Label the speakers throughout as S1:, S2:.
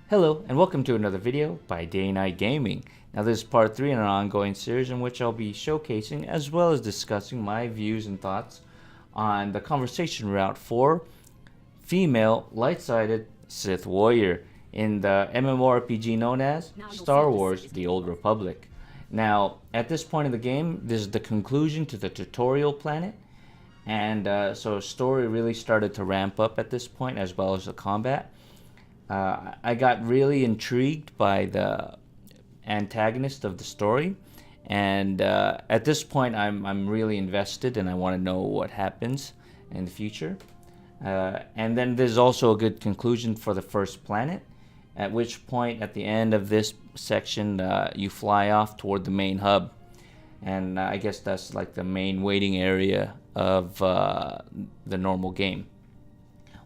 S1: Hello and welcome to another video by Day Night Gaming. Now this is part 3 in an ongoing series in which I'll be showcasing as well as discussing my views and thoughts on the conversation route for female light-sided Sith Warrior in the MMORPG known as Star Wars The Old Republic. Now at this point in the game, this is the conclusion to the tutorial planet, and so story really started to ramp up at this point as well as the combat. I got really intrigued by the antagonist of the story, and at this point I'm really invested and I want to know what happens in the future. And then there's also a good conclusion for the first planet, at which point at the end of this section you fly off toward the main hub, and I guess that's like the main waiting area of the normal game.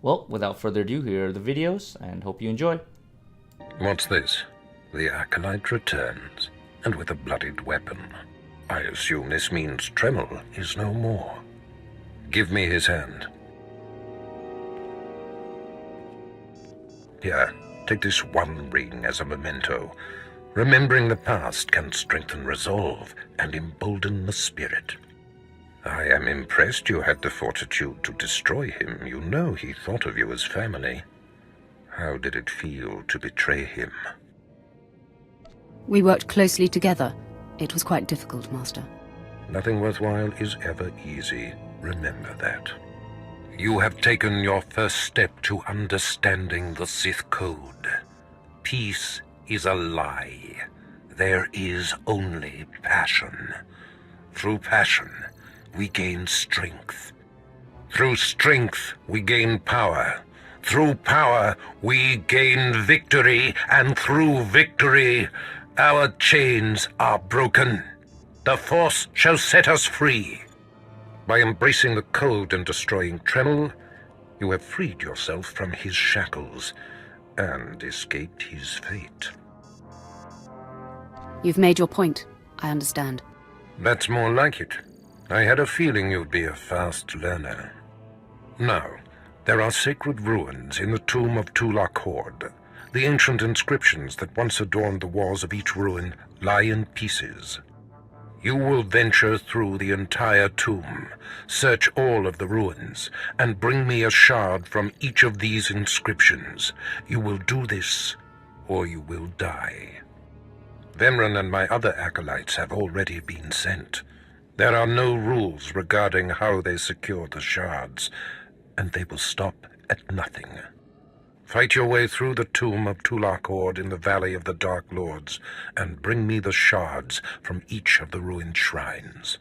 S1: Well, without further ado, here are the videos, and hope you enjoy.
S2: What's this? The Acolyte returns, and with a bloodied weapon. I assume this means Tremel is no more. Give me his hand. Here, take this one ring as a memento. Remembering the past can strengthen resolve and embolden the spirit. I am impressed you had the fortitude to destroy him. You know he thought of you as family. How did it feel to betray him?
S3: We worked closely together. It was quite difficult, Master.
S2: Nothing worthwhile is ever easy. Remember that. You have taken your first step to understanding the Sith Code. Peace is a lie. There is only passion. Through passion, we gain strength. Through strength, we gain power. Through power, we gain victory. And through victory, our chains are broken. The Force shall set us free. By embracing the code and destroying Tremel, you have freed yourself from his shackles and escaped his fate.
S3: You've made your point. I understand.
S2: That's more like it. I had a feeling you'd be a fast learner. Now, there are sacred ruins in the tomb of Tulak Horde. The ancient inscriptions that once adorned the walls of each ruin lie in pieces. You will venture through the entire tomb, search all of the ruins, and bring me a shard from each of these inscriptions. You will do this, or you will die. Vemran and my other acolytes have already been sent. There are no rules regarding how they secure the shards, and they will stop at nothing. Fight your way through the tomb of Tulak Horde in the Valley of the Dark Lords, and bring me the shards from each of the ruined shrines.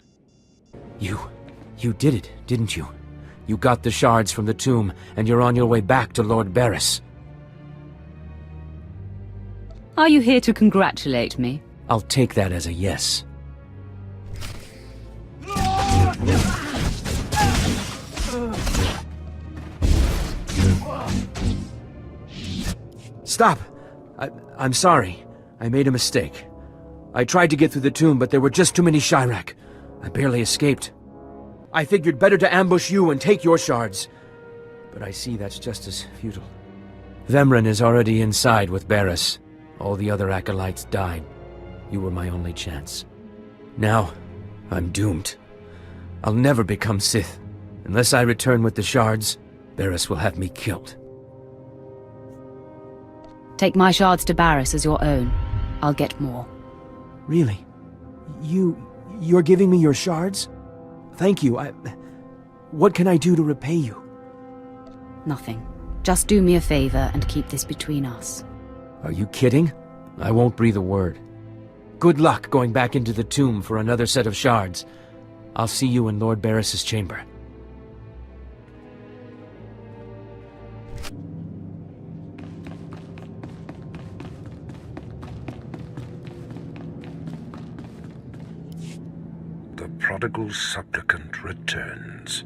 S4: You did it, didn't you? You got the shards from the tomb, and you're on your way back to Lord Barris.
S3: Are you here to congratulate me?
S4: I'll take that as a yes. Stop! I'm sorry. I made a mistake. I tried to get through the tomb, but there were just too many Chirac. I barely escaped. I figured better to ambush you and take your shards. But I see that's just as futile. Vemran is already inside with Barris. All the other acolytes died. You were my only chance. Now, I'm doomed. I'll never become Sith. Unless I return with the shards, Barris will have me killed.
S3: Take my shards to Barris as your own. I'll get more.
S4: Really? You're giving me your shards? Thank you. What can I do to repay you?
S3: Nothing. Just do me a favor and keep this between us.
S4: Are you kidding? I won't breathe a word. Good luck going back into the tomb for another set of shards. I'll see you in Lord Barris's chamber.
S2: The prodigal supplicant returns,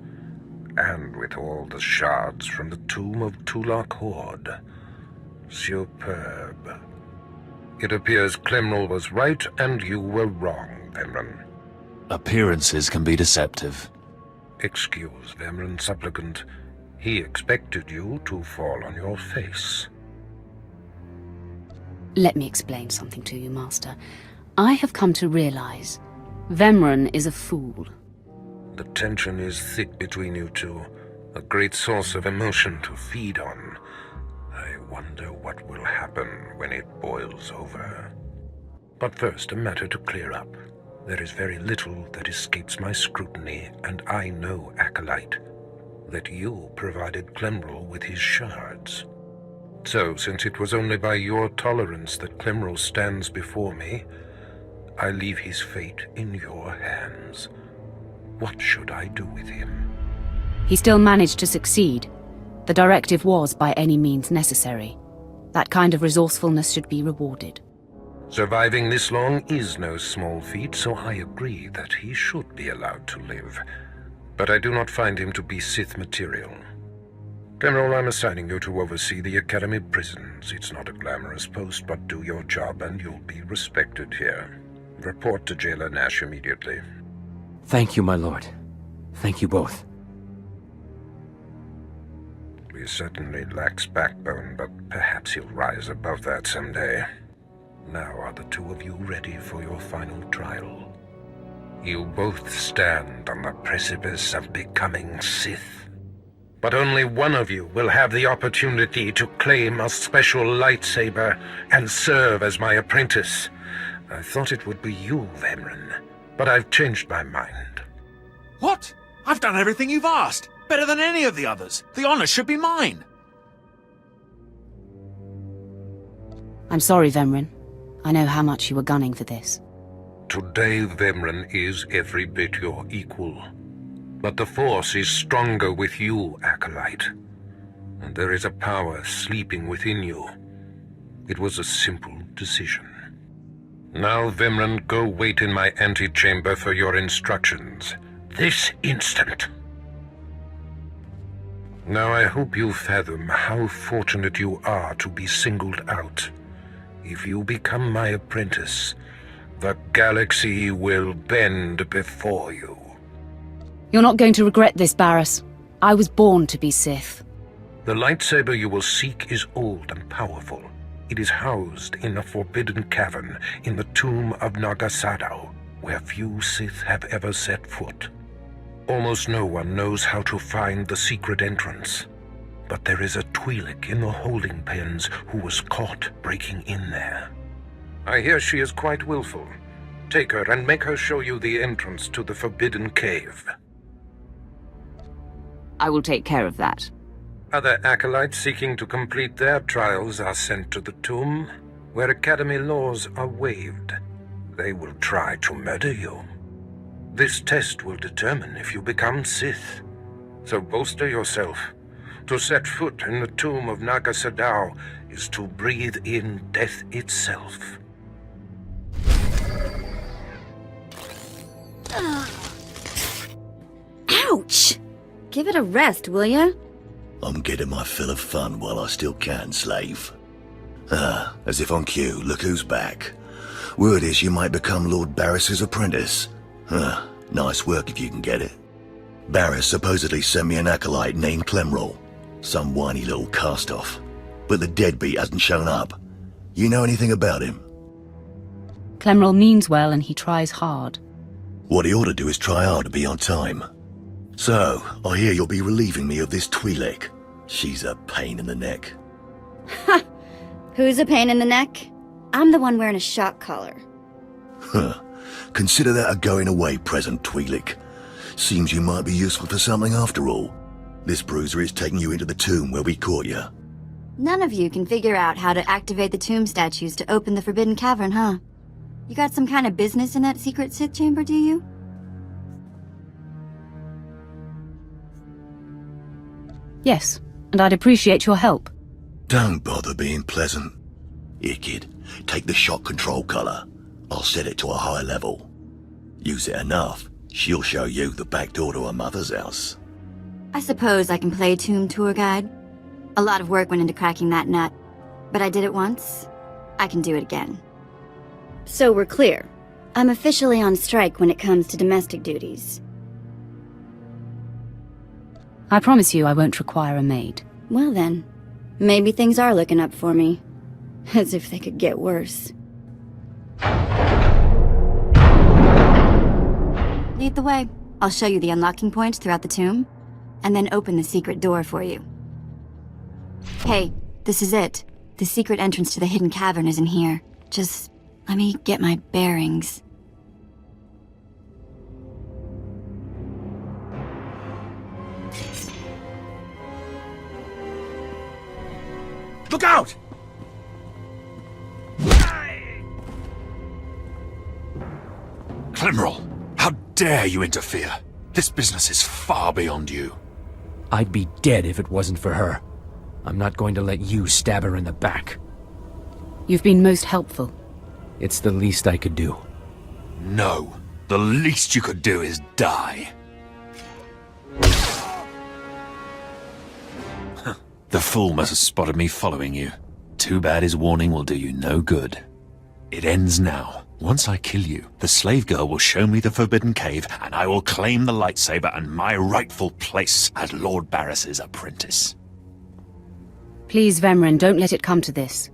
S2: and with all the shards from the tomb of Tulak Horde. Superb. It appears Clemrel was right and you were wrong, Vemran.
S5: Appearances can be deceptive.
S2: Excuse, Vemran supplicant. He expected you to fall on your face.
S3: Let me explain something to you, Master. I have come to realize Vemren is a fool.
S2: The tension is thick between you two, a great source of emotion to feed on. I wonder what will happen when it boils over. But first, a matter to clear up. There is very little that escapes my scrutiny, and I know, Acolyte, that you provided Clemrel with his shards. So, since it was only by your tolerance that Clemrel stands before me, I leave his fate in your hands. What should I do with him?
S3: He still managed to succeed. The directive was by any means necessary. That kind of resourcefulness should be rewarded.
S2: Surviving this long is no small feat, so I agree that he should be allowed to live. But I do not find him to be Sith material. Clemrel, I'm assigning you to oversee the Academy prisons. It's not a glamorous post, but do your job and you'll be respected here. Report to Jailer Nash immediately.
S4: Thank you, my lord. Thank you both.
S2: He certainly lacks backbone, but perhaps he'll rise above that someday. Now are the two of you ready for your final trial? You both stand on the precipice of becoming Sith. But only one of you will have the opportunity to claim a special lightsaber and serve as my apprentice. I thought it would be you, Vemren, but I've changed my mind.
S5: What? I've done everything you've asked. Better than any of the others. The honor should be mine.
S3: I'm sorry, Vemren. I know how much you were gunning for this.
S2: Today, Vemren is every bit your equal. But the Force is stronger with you, Acolyte. And there is a power sleeping within you. It was a simple decision. Now, Vemren, go wait in my antechamber for your instructions. This instant. Now I hope you fathom how fortunate you are to be singled out. If you become my apprentice, the galaxy will bend before you.
S3: You're not going to regret this, Barriss. I was born to be Sith.
S2: The lightsaber you will seek is old and powerful. It is housed in a forbidden cavern in the tomb of Nagasadao, where few Sith have ever set foot. Almost no one knows how to find the secret entrance. But there is a Twi'lek in the holding pens who was caught breaking in there. I hear she is quite willful. Take her and make her show you the entrance to the forbidden cave.
S3: I will take care of that.
S2: Other acolytes seeking to complete their trials are sent to the tomb, where Academy laws are waived. They will try to murder you. This test will determine if you become Sith. So bolster yourself. To set foot in the tomb of Nagasadao is to breathe in death itself.
S6: Ouch! Give it a rest, will ya?
S7: I'm getting my fill of fun while I still can, slave. As if on cue, look who's back. Word is you might become Lord Barriss's apprentice. Nice work if you can get it. Barriss supposedly sent me an acolyte named Clemrel. Some whiny little cast-off. But the deadbeat hasn't shown up. You know anything about him?
S3: Clemrel means well and he tries hard.
S7: What he ought to do is try hard to be on time. So, I hear you'll be relieving me of this Twi'lek. She's a pain in the neck.
S6: Ha! Who's a pain in the neck? I'm the one wearing a shock collar.
S7: Consider that a going-away present, Twi'lek. Seems you might be useful for something after all. This bruiser is taking you into the tomb where we caught you.
S6: None of you can figure out how to activate the tomb statues to open the Forbidden Cavern, huh? You got some kind of business in that secret Sith chamber, do you?
S3: Yes, and I'd appreciate your help.
S7: Don't bother being pleasant. Here, kid, take the shock control collar. I'll set it to a high level. Use it enough, she'll show you the back door to her mother's house.
S6: I suppose I can play tomb tour guide. A lot of work went into cracking that nut, but I did it once. I can do it again. So we're clear. I'm officially on strike when it comes to domestic duties.
S3: I promise you I won't require a maid.
S6: Well then, maybe things are looking up for me. As if they could get worse. Lead the way. I'll show you the unlocking points throughout the tomb, and then open the secret door for you. Hey, this is it. The secret entrance to the hidden cavern is in here. Just let me get my bearings.
S5: Look out! Climrel, how dare you interfere? This business is far beyond you.
S4: I'd be dead if it wasn't for her. I'm not going to let you stab her in the back.
S3: You've been most helpful.
S4: It's the least I could do.
S5: No, the least you could do is die. The fool must have spotted me following you. Too bad his warning will do you no good. It ends now. Once I kill you, the slave girl will show me the forbidden cave, and I will claim the lightsaber and my rightful place as Lord Barris's apprentice.
S3: Please, Vemren, don't let it come to this.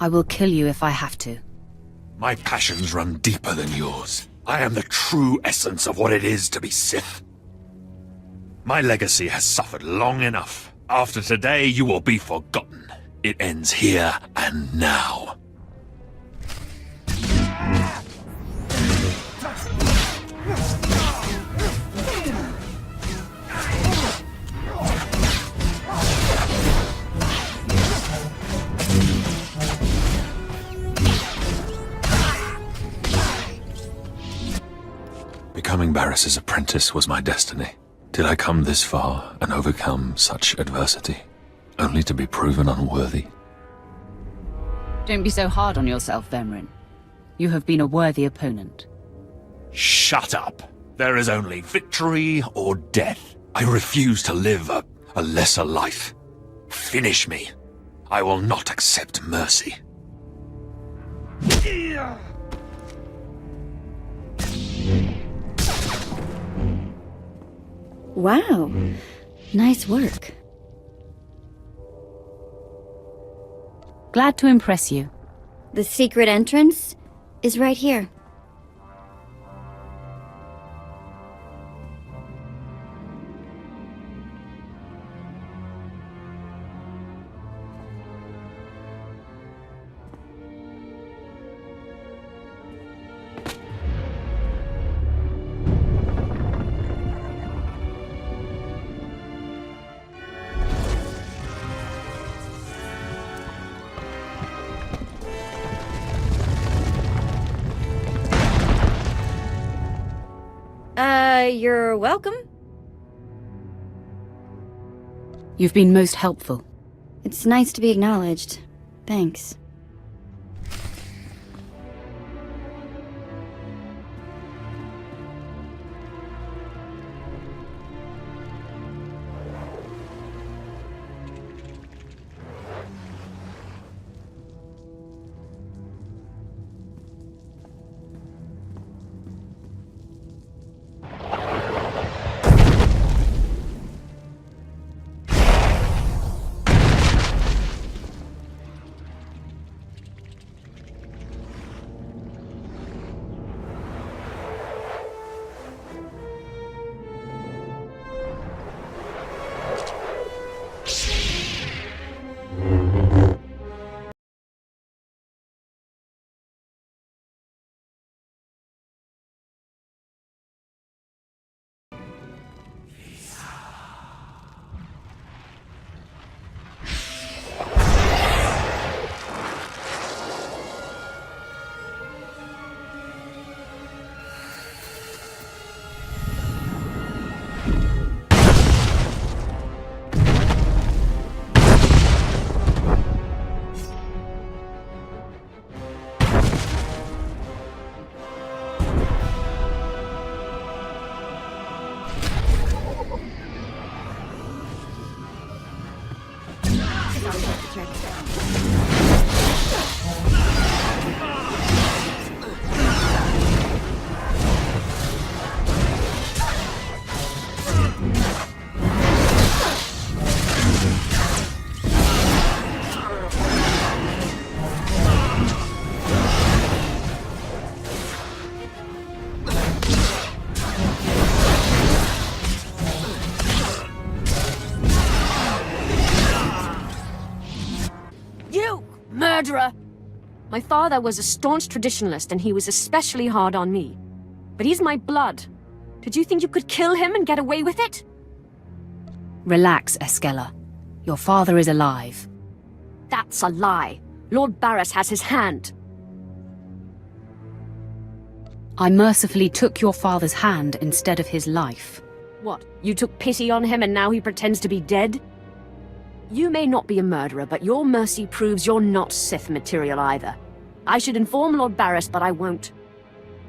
S3: I will kill you if I have to.
S5: My passions run deeper than yours. I am the true essence of what it is to be Sith. My legacy has suffered long enough. After today, you will be forgotten. It ends here and now. Becoming Barris's apprentice was my destiny. Did I come this far and overcome such adversity, only to be proven unworthy?
S3: Don't be so hard on yourself, Vemren. You have been a worthy opponent.
S5: Shut up! There is only victory or death. I refuse to live a lesser life. Finish me. I will not accept mercy.
S6: Wow. Nice work.
S3: Glad to impress you.
S6: The secret entrance is right here. You're welcome.
S3: You've been most helpful.
S6: It's nice to be acknowledged. Thanks.
S8: murderer! My father was a staunch traditionalist and he was especially hard on me. But he's my blood. Did you think you could kill him and get away with it?
S3: Relax, Escella. Your father is alive.
S8: That's a lie. Lord Barris has his hand.
S3: I mercifully took your father's hand instead of his life.
S8: What, you took pity on him and now he pretends to be dead? You may not be a murderer, but your mercy proves you're not Sith material either. I should inform Lord Barris, but I won't.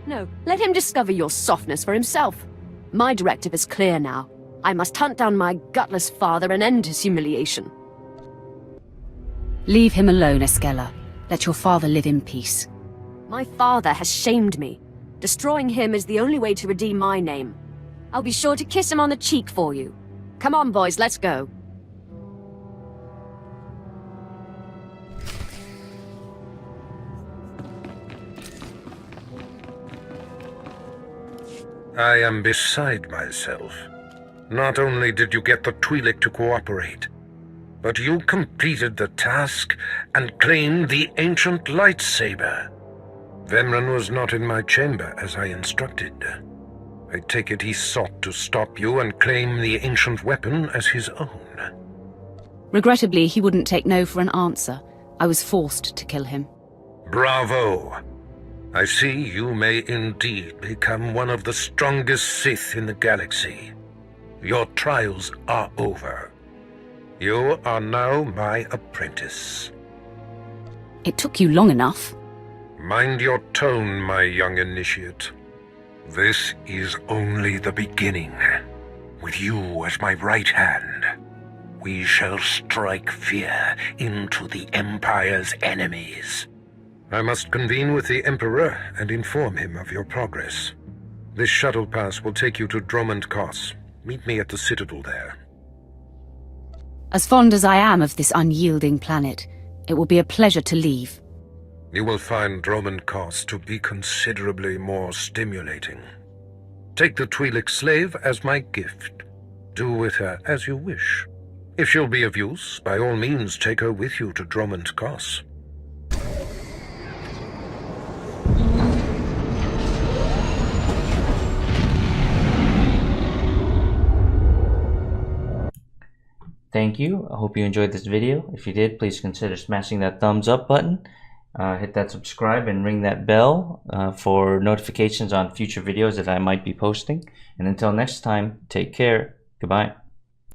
S8: No, let him discover your softness for himself. My directive is clear now. I must hunt down my gutless father and end his humiliation.
S3: Leave him alone, Escella. Let your father live in peace.
S8: My father has shamed me. Destroying him is the only way to redeem my name. I'll be sure to kiss him on the cheek for you. Come on, boys, let's go.
S2: I am beside myself. Not only did you get the Twi'lek to cooperate, but you completed the task and claimed the ancient lightsaber. Vemran was not in my chamber as I instructed. I take it he sought to stop you and claim the ancient weapon as his own.
S3: Regrettably, he wouldn't take no for an answer. I was forced to kill him.
S2: Bravo! I see you may indeed become one of the strongest Sith in the galaxy. Your trials are over. You are now my apprentice.
S3: It took you long enough.
S2: Mind your tone, my young initiate. This is only the beginning. With you as my right hand, we shall strike fear into the Empire's enemies. I must convene with the Emperor and inform him of your progress. This shuttle pass will take you to Dromund Kos. Meet me at the Citadel there.
S3: As fond as I am of this unyielding planet, it will be a pleasure to leave.
S2: You will find Dromund Kos to be considerably more stimulating. Take the Twi'lek slave as my gift. Do with her as you wish. If she'll be of use, by all means take her with you to Dromund Kos.
S1: Thank you. I hope you enjoyed this video. If you did, please consider smashing that thumbs up button. Hit that subscribe and ring that bell for notifications on future videos that I might be posting. And until next time, take care. Goodbye.